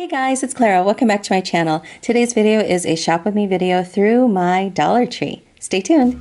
Hey guys, it's Clara. Welcome back to my channel. Today's video is a shop with me video through my Dollar Tree. Stay tuned.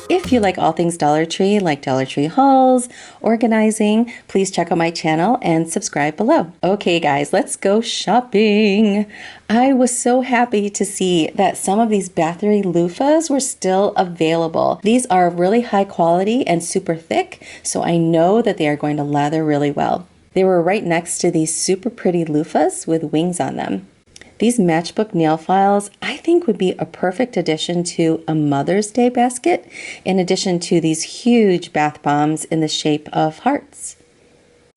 If you like all things Dollar Tree, like Dollar Tree hauls, organizing, please check out my channel and subscribe below. Okay guys, let's go shopping. I was so happy to see that some of these battery loofahs were still available. These are really high quality and super thick, so I know that they are going to lather really well. They were right next to these super pretty loofahs with wings on them. These matchbook nail files, I think, would be a perfect addition to a Mother's Day basket, in addition to these huge bath bombs in the shape of hearts.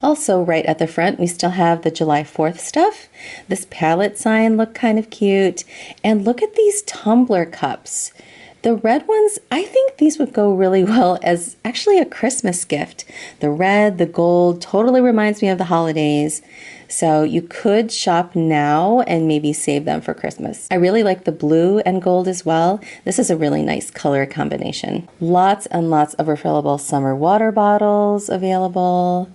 Also, right at the front, we still have the July 4th stuff. This palette sign looked kind of cute. And look at these tumbler cups. The red ones, I think these would go really well as actually a Christmas gift. The red, the gold, totally reminds me of the holidays. So you could shop now and maybe save them for Christmas. I really like the blue and gold as well. This is a really nice color combination. Lots and lots of refillable summer water bottles available.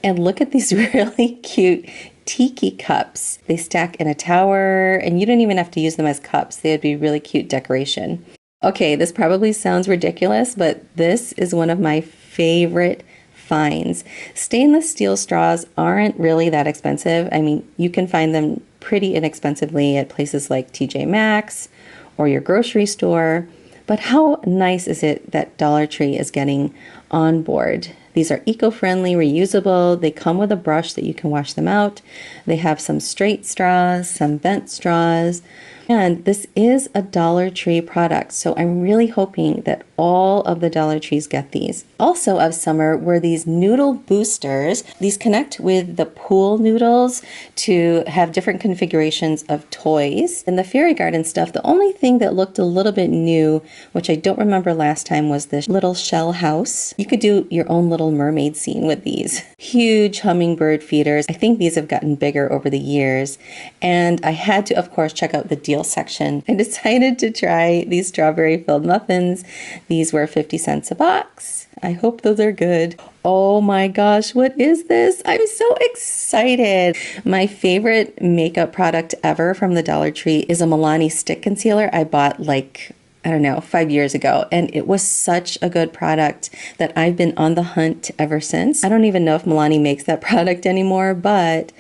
And look at these really cute tiki cups. They stack in a tower and you don't even have to use them as cups. They would be really cute decoration. Okay, this probably sounds ridiculous, but this is one of my favorite finds. Stainless steel straws aren't really that expensive. I mean, you can find them pretty inexpensively at places like TJ Maxx or your grocery store. But how nice is it that Dollar Tree is getting on board? These are eco-friendly, reusable. They come with a brush that you can wash them out. They have some straight straws, some bent straws. And this is a Dollar Tree product, so I'm really hoping that all of the Dollar Trees get these. Also of summer were these noodle boosters. These connect with the pool noodles to have different configurations of toys. In the fairy garden stuff, the only thing that looked a little bit new, which I don't remember last time, was this little shell house. You could do your own little mermaid scene with these. Huge hummingbird feeders. I think these have gotten bigger over the years. And I had to, of course, check out the deal section. I decided to try these strawberry filled muffins. These were 50 cents a box. I hope those are good. Oh my gosh, what is this? I'm so excited. My favorite makeup product ever from the Dollar Tree is a Milani stick concealer I bought like, I don't know, 5 years ago. And it was such a good product that I've been on the hunt ever since. I don't even know if Milani makes that product anymore, but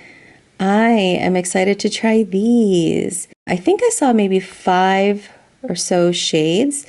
I am excited to try these. I think I saw maybe 5 or so shades.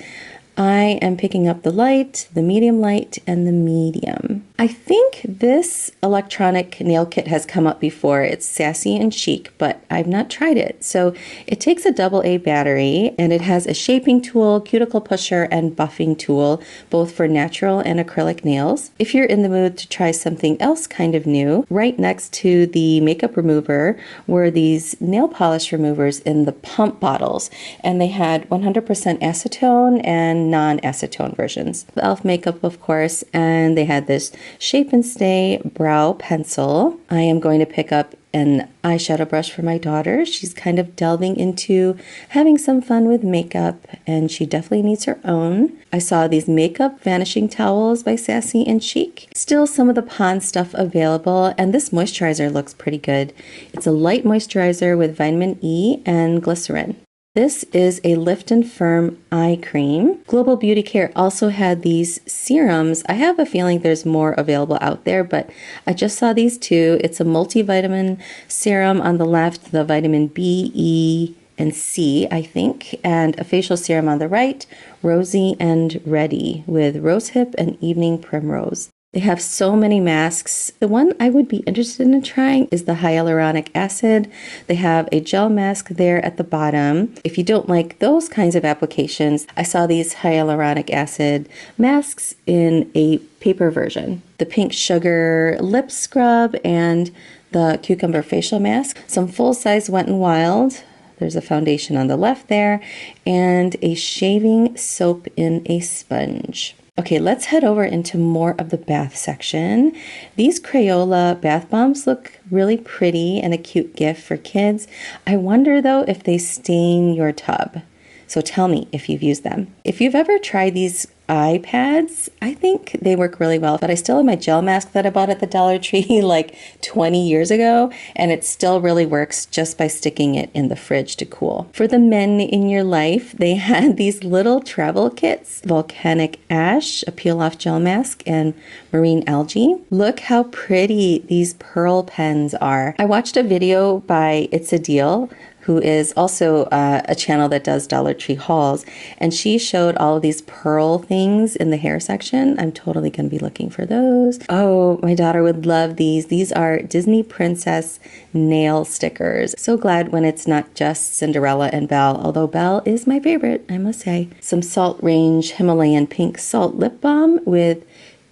I am picking up the light, the medium light, and the medium. I think this electronic nail kit has come up before. It's sassy and chic, but I've not tried it. So it takes a AA battery and it has a shaping tool, cuticle pusher, and buffing tool, both for natural and acrylic nails. If you're in the mood to try something else kind of new, right next to the makeup remover were these nail polish removers in the pump bottles, and they had 100% acetone and non-acetone versions. The e.l.f. makeup, of course, and they had this Shape and Stay brow pencil. I am going to pick up an eyeshadow brush for my daughter. She's kind of delving into having some fun with makeup, and she definitely needs her own. I saw these makeup vanishing towels by Sassy and Chic. Still some of the Pond stuff available, and this moisturizer looks pretty good. It's a light moisturizer with vitamin E and glycerin. This is a Lift and Firm eye cream. Global Beauty Care also had these serums. I have a feeling there's more available out there, but I just saw these two. It's a multivitamin serum on the left, the vitamin B, E, and C, I think, and a facial serum on the right, Rosy and Ready with Rosehip and Evening Primrose. They have so many masks. The one I would be interested in trying is the hyaluronic acid. They have a gel mask there at the bottom. If you don't like those kinds of applications, I saw these hyaluronic acid masks in a paper version. The pink sugar lip scrub and the cucumber facial mask. Some full-size Wet n Wild. There's a foundation on the left there, and a shaving soap in a sponge. Okay, let's head over into more of the bath section. These Crayola bath bombs look really pretty and a cute gift for kids. I wonder though if they stain your tub. So tell me if you've used them. If you've ever tried these eye pads. I think they work really well, but I still have my gel mask that I bought at the Dollar Tree like 20 years ago, and it still really works just by sticking it in the fridge to cool. For the men in your life, they had these little travel kits, volcanic ash, a peel-off gel mask, and marine algae. Look how pretty these pearl pens are. I watched a video by It's a Deal, who is also a channel that does Dollar Tree hauls, and she showed all of these pearl things in the hair section. I'm totally going to be looking for those. Oh, my daughter would love these. These are Disney Princess nail stickers. So glad when it's not just Cinderella and Belle, although Belle is my favorite, I must say. Some Salt Range Himalayan Pink Salt Lip Balm with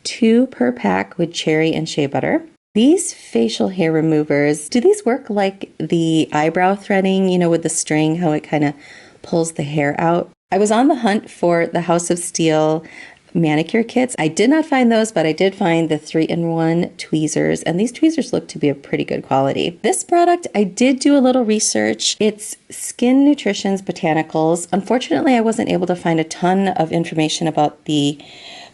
2 per pack with cherry and shea butter. These facial hair removers, do these work like the eyebrow threading, you know, with the string, how it kind of pulls the hair out? I was on the hunt for the House of Steel manicure kits. I did not find those, but I did find the 3-in-1 tweezers, and these tweezers look to be of pretty good quality. This product, I did do a little research. It's Skin Nutrition's Botanicals. Unfortunately, I wasn't able to find a ton of information about the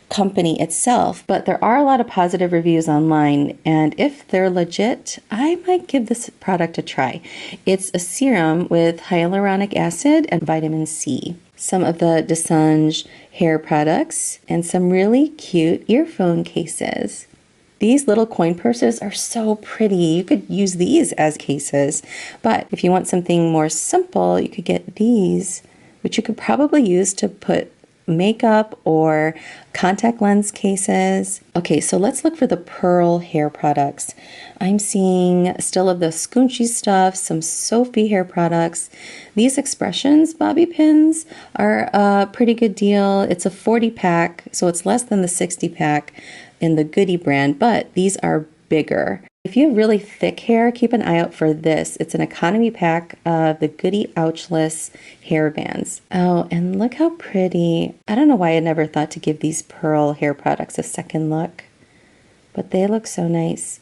company itself, but there are a lot of positive reviews online, and if they're legit, I might give this product a try. It's a serum with hyaluronic acid and vitamin C. Some of the Dessange hair products, and some really cute earphone cases. These little coin purses are so pretty. You could use these as cases, but if you want something more simple, you could get these, which you could probably use to put makeup or contact lens cases. Okay, so let's look for the pearl hair products. I'm seeing still of the scoonchy stuff, some Sophie hair products. These Expressions bobby pins are a pretty good deal. It's a 40 pack, so it's less than the 60 pack in the Goody brand, but these are bigger. If you have really thick hair, keep an eye out for this. It's an economy pack of the Goody Ouchless hair bands. Oh, and look how pretty. I don't know why I never thought to give these pearl hair products a second look, but they look so nice.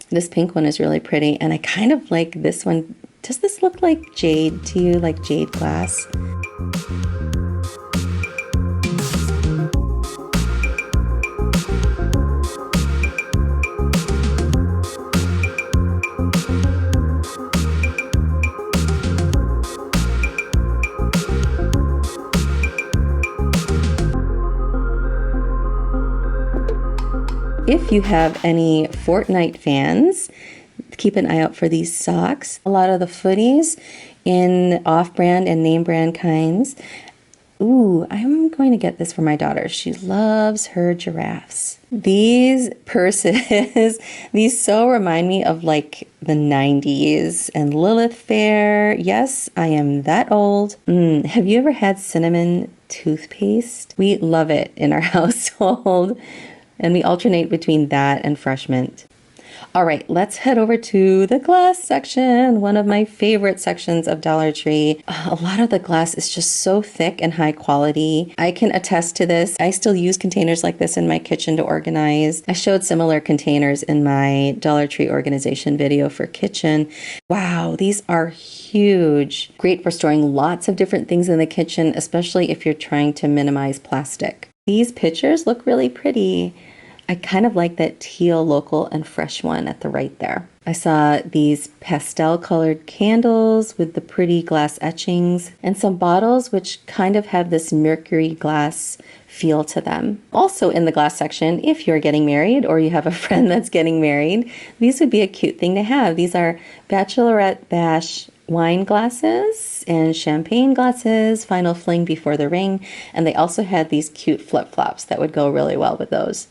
This pink one is really pretty, and I kind of like this one. Does this look like jade to you, like jade glass? If you have any Fortnite fans, keep an eye out for these socks. A lot of the footies in off-brand and name brand kinds. Ooh, I'm going to get this for my daughter. She loves her giraffes. These purses, these so remind me of like the 90s and Lilith Fair. Yes, I am that old. Have you ever had cinnamon toothpaste? We love it in our household. And we alternate between that and fresh mint. All right, let's head over to the glass section, one of my favorite sections of Dollar Tree. A lot of the glass is just so thick and high quality. I can attest to this. I still use containers like this in my kitchen to organize. I showed similar containers in my Dollar Tree organization video for kitchen. Wow, these are huge. Great for storing lots of different things in the kitchen, especially if you're trying to minimize plastic. These pictures look really pretty. I kind of like that teal, local, and fresh one at the right there. I saw these pastel colored candles with the pretty glass etchings and some bottles which kind of have this mercury glass feel to them. Also in the glass section, if you're getting married or you have a friend that's getting married, these would be a cute thing to have. These are Bachelorette Bash wine glasses and champagne glasses, final fling before the ring, and they also had these cute flip-flops that would go really well with those.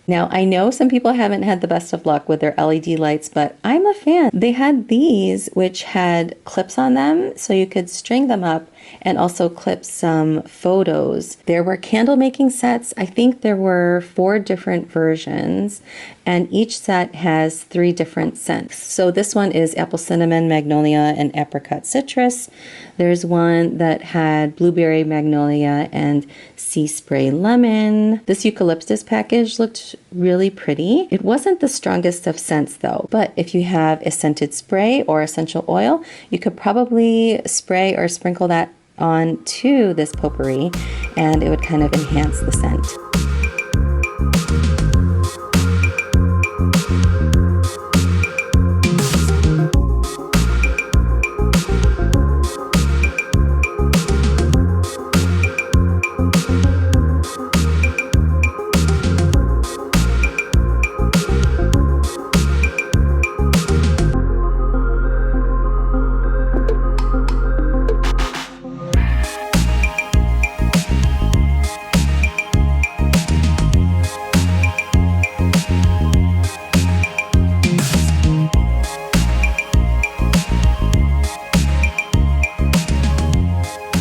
Now, I know some people haven't had the best of luck with their LED lights, but I'm a fan. They had these, which had clips on them, so you could string them up and also clip some photos. There were candle making sets. I think there were 4 different versions, and each set has 3 different scents. So this one is apple cinnamon, magnolia, and apricot citrus. There's one that had blueberry, magnolia, and sea spray lemon. This eucalyptus package looked really pretty. It wasn't the strongest of scents though, but if you have a scented spray or essential oil, you could probably spray or sprinkle that onto this potpourri, and it would kind of enhance the scent.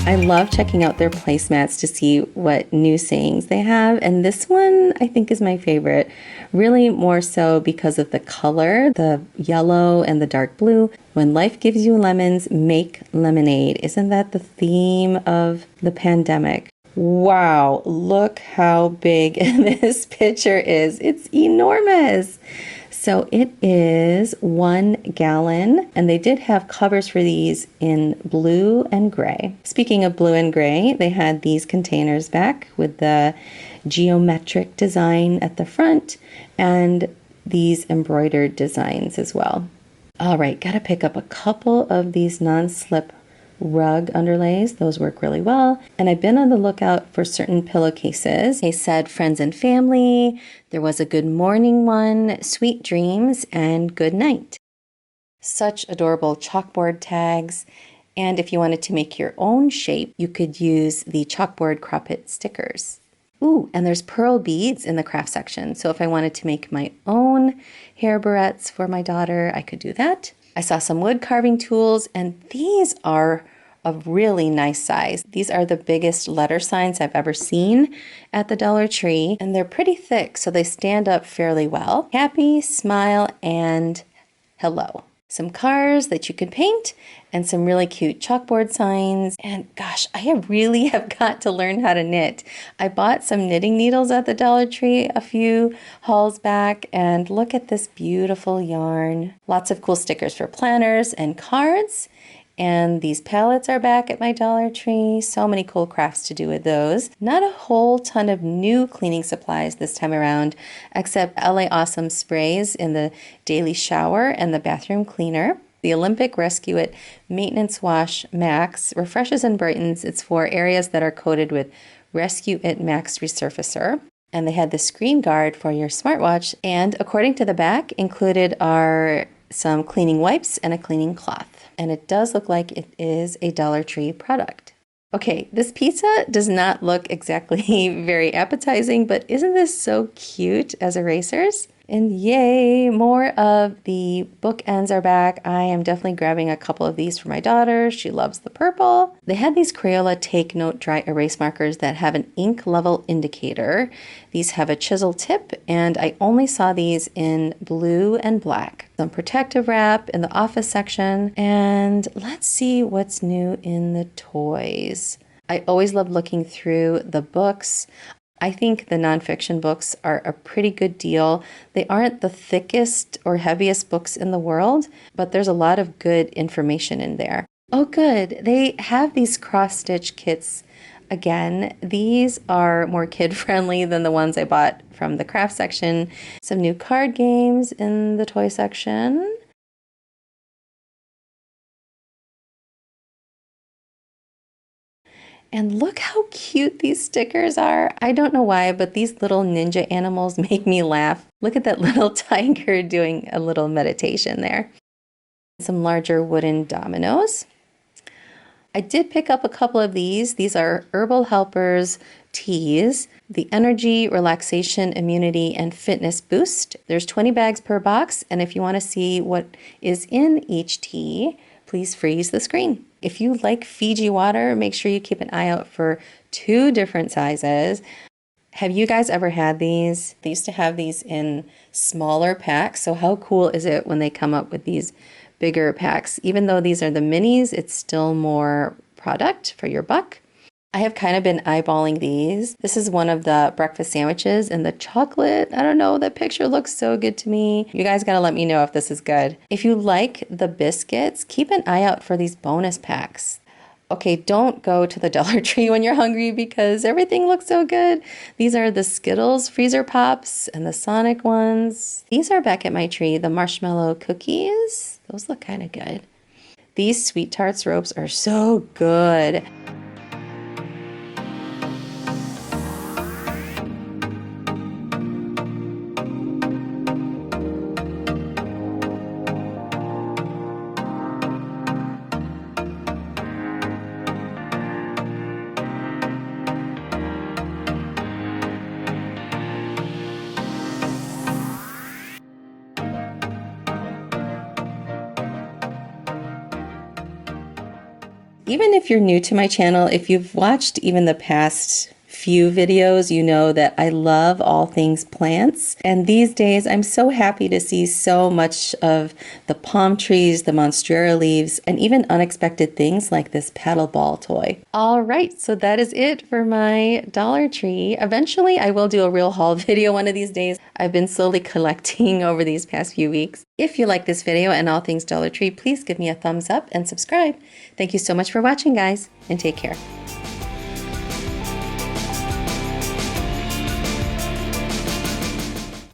I love checking out their placemats to see what new sayings they have, and this one I think is my favorite, really more so because of the color, the yellow and the dark blue. When life gives you lemons, make lemonade. Isn't that the theme of the pandemic? Wow, look how big this picture is. It's enormous. So it is 1 gallon, and they did have covers for these in blue and gray. Speaking of blue and gray, they had these containers back with the geometric design at the front and these embroidered designs as well. All right, gotta pick up a couple of these non-slip rug underlays. Those work really well. And I've been on the lookout for certain pillowcases. They said friends and family. There was a good morning one, sweet dreams, and good night. Such adorable chalkboard tags. And if you wanted to make your own shape, you could use the chalkboard croppet stickers. Ooh, and there's pearl beads in the craft section. So if I wanted to make my own hair barrettes for my daughter, I could do that. I saw some wood carving tools, and these are a really nice size. These are the biggest letter signs I've ever seen at the Dollar Tree, and they're pretty thick, so they stand up fairly well. Happy, smile, and hello. Some cars that you can paint, and some really cute chalkboard signs. And gosh, I really have got to learn how to knit. I bought some knitting needles at the Dollar Tree a few hauls back, and look at this beautiful yarn. Lots of cool stickers for planners and cards. And these palettes are back at my Dollar Tree. So many cool crafts to do with those. Not a whole ton of new cleaning supplies this time around, except LA Awesome sprays in the daily shower and the bathroom cleaner. The Olympic Rescue It Maintenance Wash Max refreshes and brightens. It's for areas that are coated with Rescue It Max Resurfacer. And they had the screen guard for your smartwatch. And according to the back, included are some cleaning wipes and a cleaning cloth. And it does look like it is a Dollar Tree product. Okay, this pizza does not look exactly very appetizing, but isn't this so cute as erasers? And yay, more of the bookends are back. I am definitely grabbing a couple of these for my daughter. She loves the purple. They had these Crayola Take Note Dry Erase markers that have an ink level indicator. These have a chisel tip, and I only saw these in blue and black. Some protective wrap in the office section. And let's see what's new in the toys. I always love looking through the books. I think the nonfiction books are a pretty good deal. They aren't the thickest or heaviest books in the world, but there's a lot of good information in there. Oh, good. They have these cross-stitch kits again. These are more kid-friendly than the ones I bought from the craft section. Some new card games in the toy section. And look how cute these stickers are. I don't know why, but these little ninja animals make me laugh. Look at that little tiger doing a little meditation there. Some larger wooden dominoes. I did pick up a couple of these. These are Herbal Helpers teas, the Energy, Relaxation, Immunity, and Fitness Boost. There's 20 bags per box, and if you want to see what is in each tea, please freeze the screen. If you like Fiji water, make sure you keep an eye out for 2 different sizes. Have you guys ever had these? They used to have these in smaller packs, so how cool is it when they come up with these bigger packs? Even though these are the minis, it's still more product for your buck. I have kind of been eyeballing these. This is one of the breakfast sandwiches, and the chocolate, I don't know, that picture looks so good to me. You guys gotta let me know if this is good. If you like the biscuits, keep an eye out for these bonus packs. Okay, don't go to the Dollar Tree when you're hungry because everything looks so good. These are the Skittles freezer pops and the Sonic ones. These are back at my tree, the marshmallow cookies. Those look kind of good. These Sweet Tarts ropes are so good. Even if you're new to my channel, if you've watched even the past few videos, you know that I love all things plants. And these days, I'm so happy to see so much of the palm trees, the monstera leaves, and even unexpected things like this paddle ball toy. All right, so that is it for my Dollar Tree. Eventually, I will do a real haul video one of these days. I've been slowly collecting over these past few weeks. If you like this video and all things Dollar Tree, please give me a thumbs up and subscribe. Thank you so much for watching, guys, and take care.